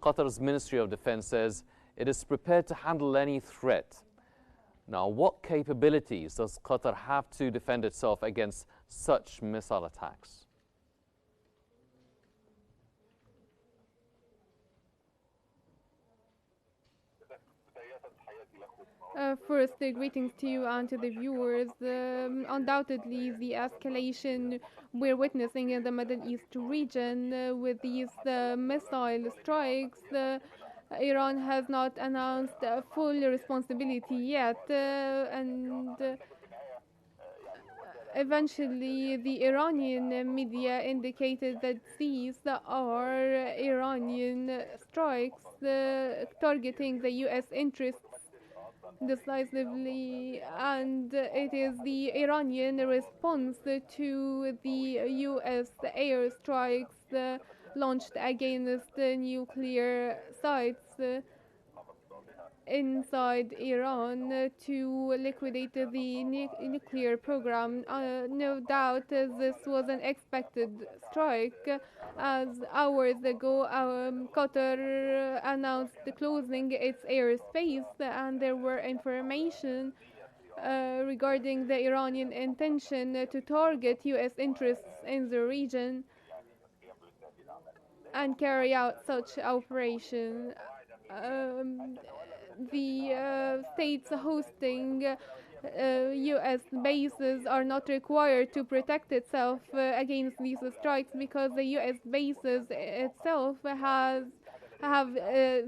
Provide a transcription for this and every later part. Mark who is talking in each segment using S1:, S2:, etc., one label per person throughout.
S1: Qatar's Ministry of Defense says it is prepared to handle any threat. Now, what capabilities does Qatar have to defend itself against such missile attacks?
S2: First, greetings to you and to the viewers. Undoubtedly, the escalation we're witnessing in the Middle East region with these missile strikes, Iran has not announced full responsibility yet, and eventually the Iranian media indicated that these are Iranian strikes targeting the US interests decisively, and it is the Iranian response to the US airstrikes launched against nuclear sites inside Iran to liquidate the nuclear program. No doubt this was an expected strike, as hours ago Qatar announced closing its airspace, and there were information regarding the Iranian intention to target US interests in the region and carry out such operation. The states hosting US bases are not required to protect itself against these strikes, because the US bases itself have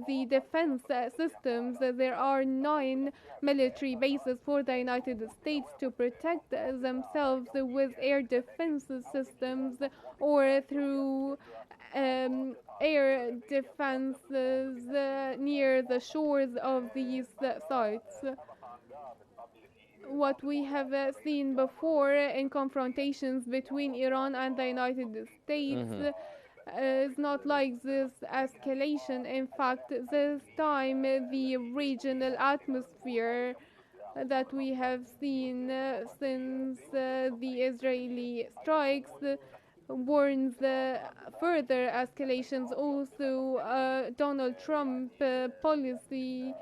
S2: the defense systems. There are 9 military bases for the United States to protect themselves with air defense systems or through air defenses near the shores of these sites. What we have seen before in confrontations between Iran and the United States is not like this escalation. In fact, this time the regional atmosphere that we have seen since the Israeli strikes warns further escalations. Also, Donald Trump policy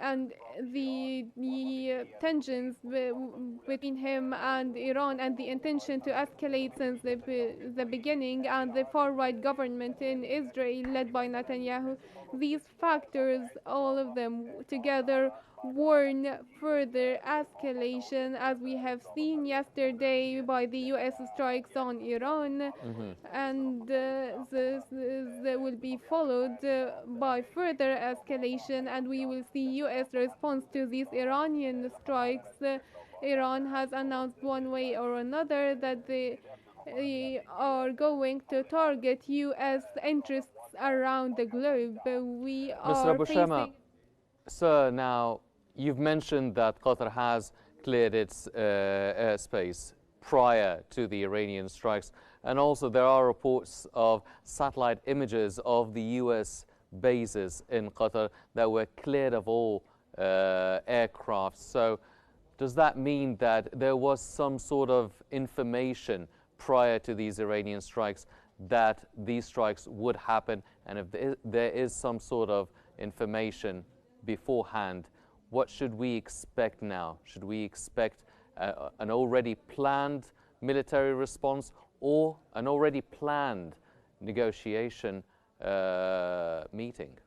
S2: and the tensions between him and Iran, and the intention to escalate since the beginning, and the far-right government in Israel led by Netanyahu, these factors, all of them together, warn further escalation, as we have seen yesterday by the US strikes on Iran, and this will be followed by further escalation, and we will see US response to these Iranian strikes. Iran has announced one way or another that they are going to target US interests around the globe. We
S1: Mr.
S2: are
S1: Aboshama,
S2: facing...
S1: Sir, now you've mentioned that Qatar has cleared its airspace prior to the Iranian strikes, and also there are reports of satellite images of the US bases in Qatar that were cleared of all aircraft. So does that mean that there was some sort of information prior to these Iranian strikes that these strikes would happen? And if there is some sort of information beforehand, what should we expect now? Should we expect an already planned military response or an already planned negotiation meeting?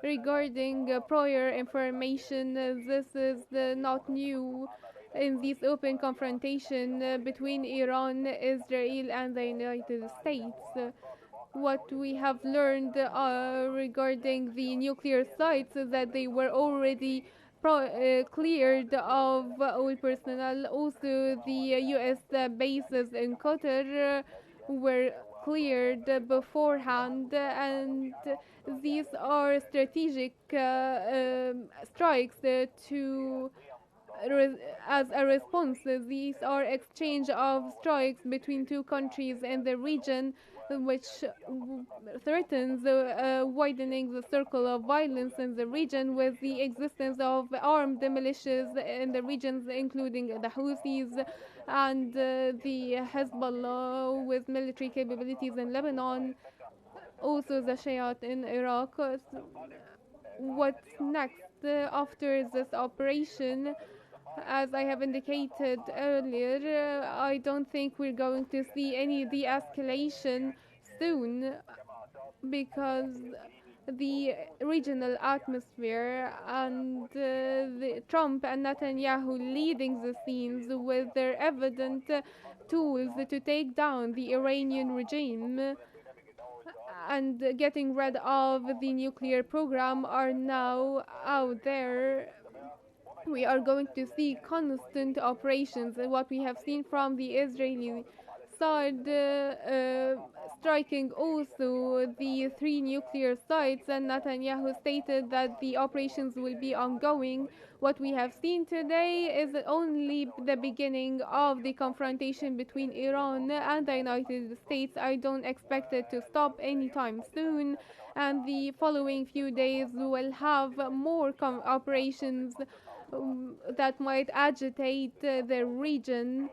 S2: Regarding prior information, this is not new in this open confrontation between Iran, Israel, and the United States. What we have learned regarding the nuclear sites is that they were already cleared of all personnel. Also, the US bases in Qatar were cleared beforehand, and these are strategic strikes as a response. These are exchange of strikes between two countries in the region which threatens widening the circle of violence in the region with the existence of armed militias in the regions, including the Houthis and the Hezbollah with military capabilities in Lebanon, also the Shiite in Iraq. What's next after this operation? As I have indicated earlier, I don't think we're going to see any de-escalation soon because the regional atmosphere and Trump and Netanyahu leading the scenes with their evident tools to take down the Iranian regime and getting rid of the nuclear program are now out there. We are going to see constant operations. What we have seen from the Israeli side, striking also the 3 nuclear sites, and Netanyahu stated that the operations will be ongoing. What we have seen today is only the beginning of the confrontation between Iran and the United States. I don't expect it to stop anytime soon, and the following few days will have more operations that might agitate the region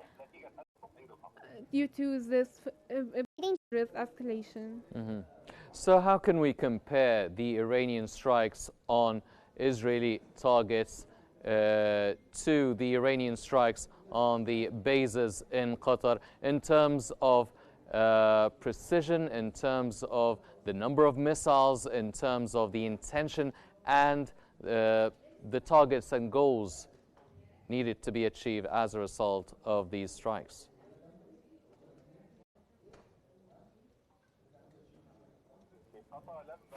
S2: due to this dangerous escalation.
S1: So how can we compare the Iranian strikes on Israeli targets to the Iranian strikes on the bases in Qatar in terms of precision, in terms of the number of missiles, in terms of the intention and the targets and goals needed to be achieved as a result of these strikes?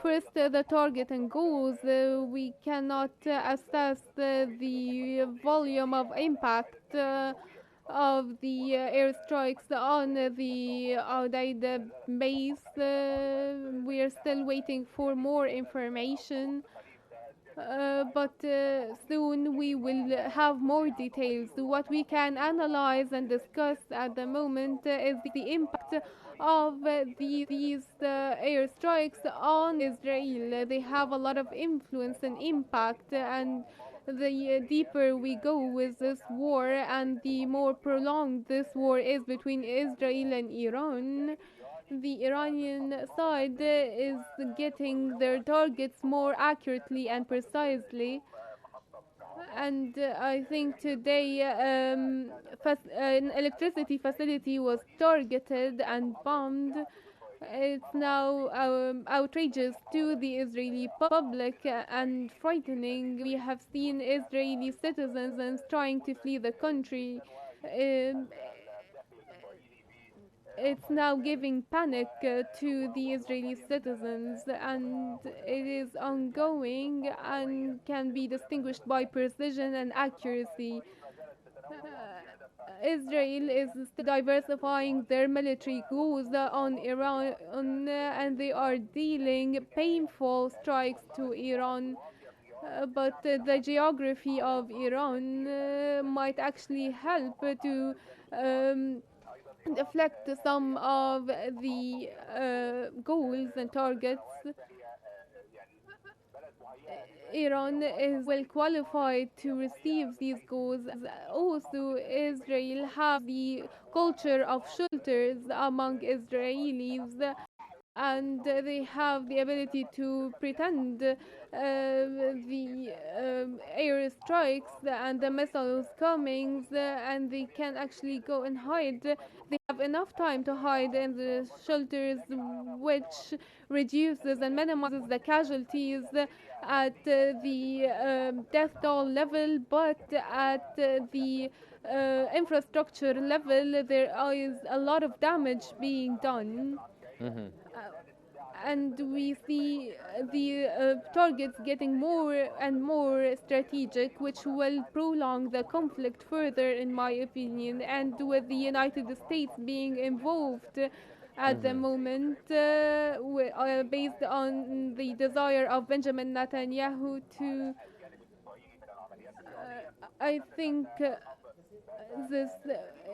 S2: First, the target and goals. We cannot assess the volume of impact of the airstrikes on the Al-Qaeda base. We are still waiting for more information. But soon we will have more details. What we can analyze and discuss at the moment is the impact of these airstrikes on Israel. They have a lot of influence and impact, and the deeper we go with this war and the more prolonged this war is between Israel and Iran, the Iranian side is getting their targets more accurately and precisely. And I think today an electricity facility was targeted and bombed. It's now outrageous to the Israeli public and frightening. We have seen Israeli citizens trying to flee the country. It's now giving panic to the Israeli citizens, and it is ongoing and can be distinguished by precision and accuracy. Israel is diversifying their military goals on Iran, and they are dealing painful strikes to Iran. But the geography of Iran might actually help to deflect some of the goals and targets. Iran is well qualified to receive these goals. Also, Israel has the culture of shelters among Israelis, and they have the ability to pretend the air strikes and the missiles coming, and they can actually go and hide. They have enough time to hide in the shelters, which reduces and minimizes the casualties at the death toll level, but at the infrastructure level there is a lot of damage being done. And we see the targets getting more and more strategic, which will prolong the conflict further, in my opinion. And with the United States being involved at the moment, based on the desire of Benjamin Netanyahu to, I think this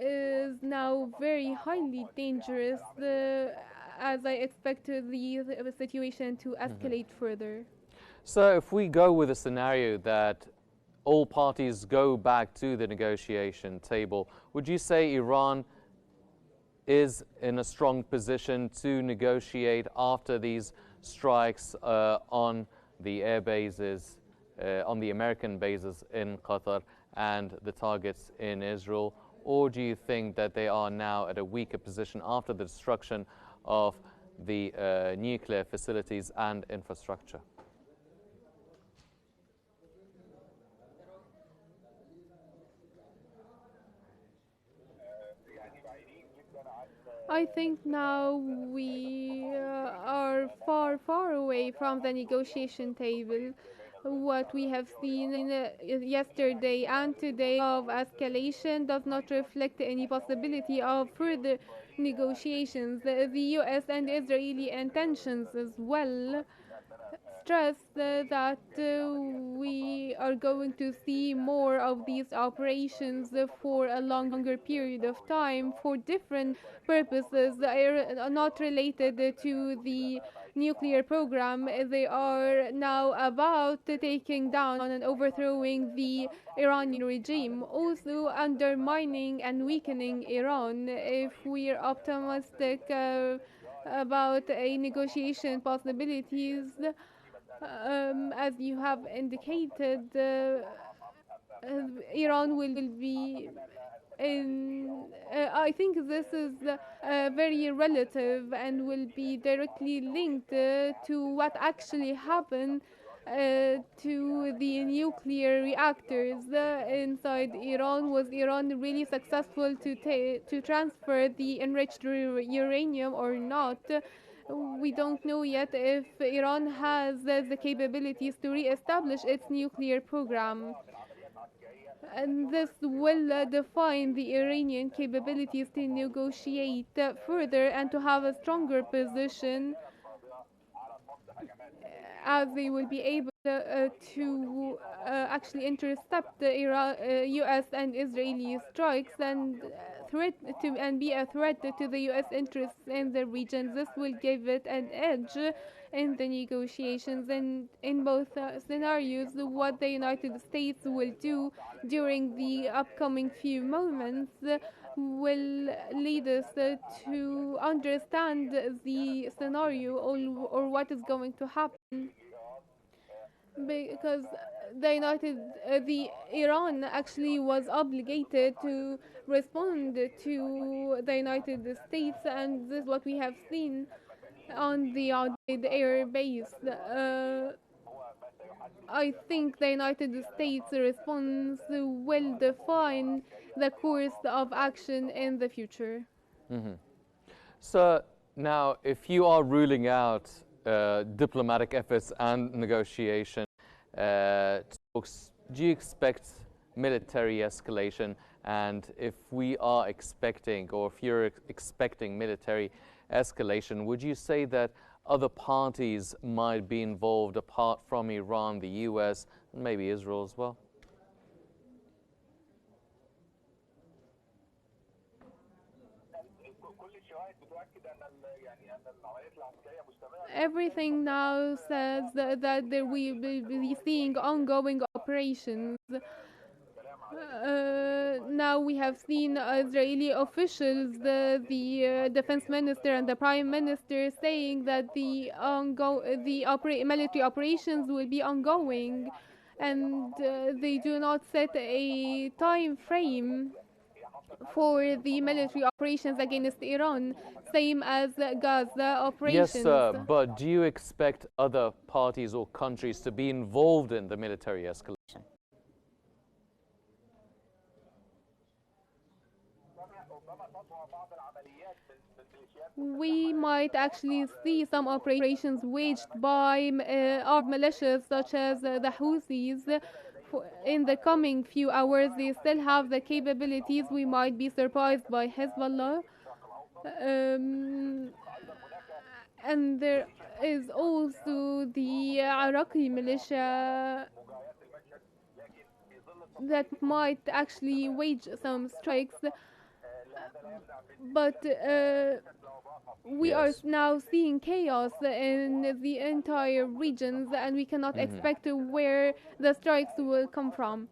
S2: is now very highly dangerous. as I expect the situation to escalate further.
S1: So if we go with a scenario that all parties go back to the negotiation table, would you say Iran is in a strong position to negotiate after these strikes on the air bases, on the American bases in Qatar and the targets in Israel? Or do you think that they are now at a weaker position after the destruction of the nuclear facilities and infrastructure?
S2: I think now we are far, far away from the negotiation table. What we have seen yesterday and today of escalation does not reflect any possibility of further negotiations. The US and Israeli intentions as well stress that we are going to see more of these operations for a longer period of time for different purposes that are not related to the nuclear program. They are now about taking down and overthrowing the Iranian regime, also undermining and weakening Iran. If we are optimistic about a negotiation possibilities, as you have indicated, Iran will be in. I think this is very relative and will be directly linked to what actually happened to the nuclear reactors inside Iran. Was Iran really successful to transfer the enriched uranium or not? We don't know yet if Iran has the capabilities to re-establish its nuclear program. And this will define the Iranian capabilities to negotiate further and to have a stronger position, as they will be able to actually intercept the US and Israeli strikes and be a threat to the US interests in the region. This will give it an edge in the negotiations, and in both scenarios what the United States will do during the upcoming few moments will lead us to understand the scenario or what is going to happen, because the Iran actually was obligated to respond to the United States, and this is what we have seen on the air base. I think the United States response will define the course of action in the future.
S1: So now, if you are ruling out diplomatic efforts and negotiation talks, do you expect military escalation? And if we are expecting, or if you're expecting military escalation, would you say that other parties might be involved apart from Iran, the US, and maybe Israel as well?
S2: Everything now says that there will be seeing ongoing operations. Now we have seen Israeli officials, the defense minister and the prime minister, saying that the military operations will be ongoing, and they do not set a time frame for the military operations against Iran, same as Gaza operations.
S1: Yes, but do you expect other parties or countries to be involved in the military escalation?
S2: We might actually see some operations waged by armed militias such as the Houthis. In the coming few hours, they still have the capabilities. We might be surprised by Hezbollah. And there is also the Iraqi militia that might actually wage some strikes. but we are
S1: Yes.
S2: now seeing chaos in the entire regions, and we cannot expect where the strikes will come from.